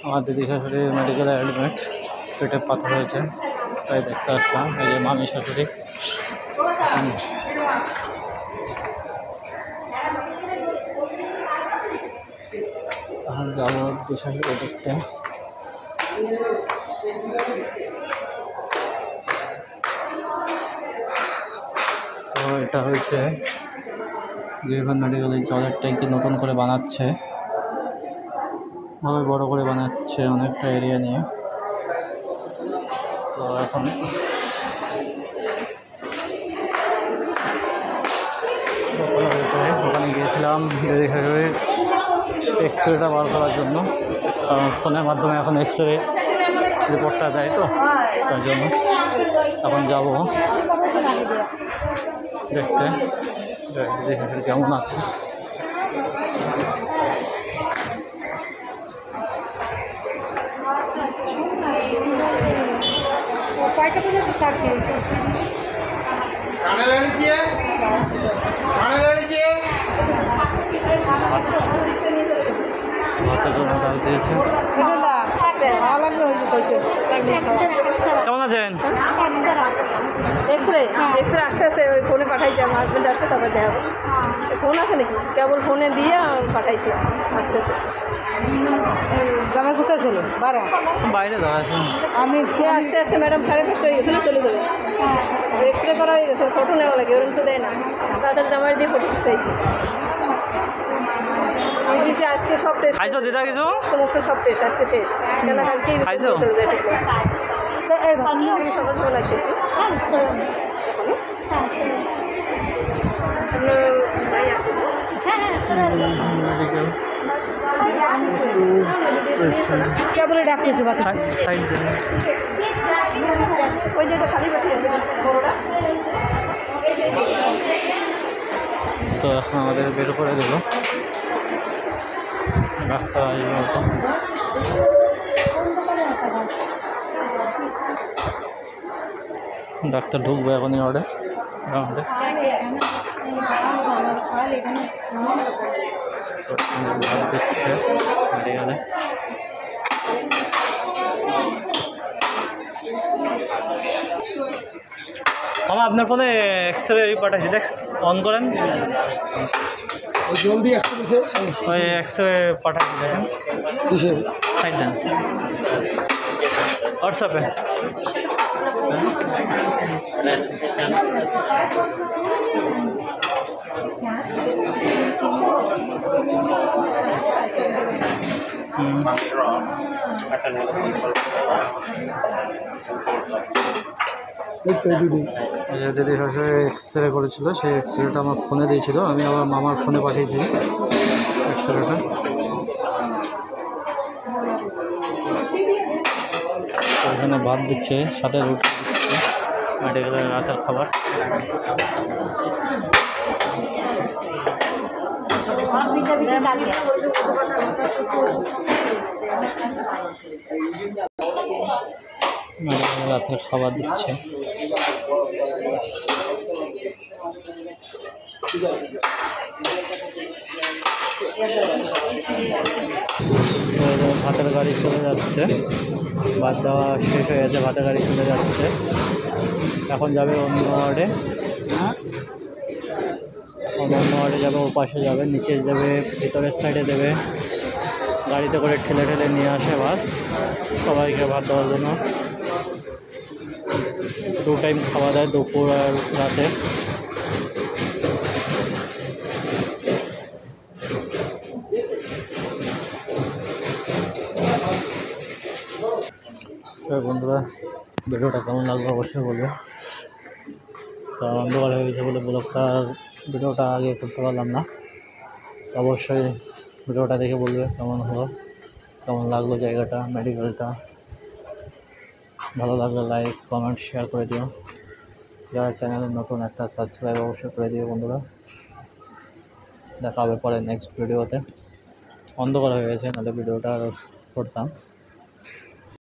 আমার দিদি শাশুড়ি মেডিকেলে অ্যাডমিট, পেটে পাথর হয়েছে, তাই দেখতে আসলাম। এই যে মামি শাশুড়ি। এখন যাবো দিদি শাশুড়ি দেখতে। তো এটা হয়েছে জিরকন মেডিকেলের জলের ট্যাঙ্কি নতুন করে বানাচ্ছে, ভালোই বড় করে বানাচ্ছে, অনেকটা এরিয়া নিয়ে। তো এখন ওখানে গিয়েছিলাম দিদি শাশুড়ির এক্সরেটা বার করার জন্য, কারণ ফোনের মাধ্যমে এখন এক্সরে রিপোর্টটা দেয়, তো তার জন্য এখন যাব দেখতে দিদি শাশুড়ি কেমন আছে। কেমন আছেন? এক্সরে এক্সরে আসতে আসতে ওই ফোনে পাঠাইছি, আমার হাজব্যান্ড আসলে তারপর দেখাবো। ফোন আছে নাকি? কেবল ফোনে দিয়ে পাঠাইছি, আসতেছে। জামাই কোথায় ছিল? বাইরে দাঁড়া আছে। আমি আসতে আসতে ম্যাডাম 5:30 হয়ে গেছে, চলে যাবে। এক্সরে করা হয়ে গেছে, ফটো নেওয়া লাগে, ওরকম তো দেয় না। তাড়াতাড়ি জামাই দিয়ে ফটো চাইছি। আমি দিয়েছি আজকে সব টেস্ট। খাইছো দিদা কিছু? মুক্ত সব টেস্ট আজকে শেষ, কেন কালকেই খাইছো? চলে যায়। ঠিক আমি সকাল সকাল আসি। কেবল ডাকতেছে ওই যেটা খালি বড়টা। তো এখন আমাদের বের করে দিল রাস্তা। ডাক্তার ঢুকবে এখনই ওয়ার্ডে। দিচ্ছে মেডিকেলে। মামা আপনার ফোনে এক্সরে পাঠাচ্ছি, দেখ অন করেন, জলদি আসতেছে। ওই এক্সরে পাঠাচ্ছি, দেখেন কিসের সাইড ডান্স হোয়াটসঅ্যাপে। দিদি শাশুড়ি এক্সরে করেছিল, সেই এক্সরেটা আমার ফোনে দিয়েছিল, আমি আবার মামার ফোনে পাঠিয়েছি এক্সরেটা। ওখানে ভাত দিচ্ছে, সাথে রুটি দিচ্ছে, মেডিকেলের রাতের খাবার। মেডিকেলের রাতের খাবার দিচ্ছে। ভাতের গাড়ি চলে যাচ্ছে, ভাত দেওয়া শেষ হয়ে গেছে, ভাতের গাড়ি চলে যাচ্ছে। এখন যাবে অন্য ওয়ার্ডে, অন্য ওয়ার্ডে যাবে, ও পাশে যাবে, নিচে যাবে, ভিতরের সাইডে দেবে, গাড়িতে করে ঠেলে ঠেলে নিয়ে আসে ভাত সবাইকে ভাত দেওয়ার জন্য। 2 টাইম খাওয়া দেয়, দুপুর আর রাতে। বন্ধুরা, ভিডিওটা কেমন লাগলো অবশ্যই বলবে। কারণ অন্ধকার হয়ে গেছে বলে ভিডিওটা আগে করতে পারলাম না। অবশ্যই ভিডিওটা দেখে বলবে কেমন হলো, কেমন লাগলো জায়গাটা, মেডিকেলটা। ভালো লাগলে লাইক কমেন্ট শেয়ার করে দিও। যারা চ্যানেলে নতুন একটা সাবস্ক্রাইব অবশ্যই করে দিও বন্ধুরা। দেখা হবে পরে নেক্সট ভিডিওতে। অন্ধকার হয়ে গেছে, নাহলে ভিডিওটা করতাম।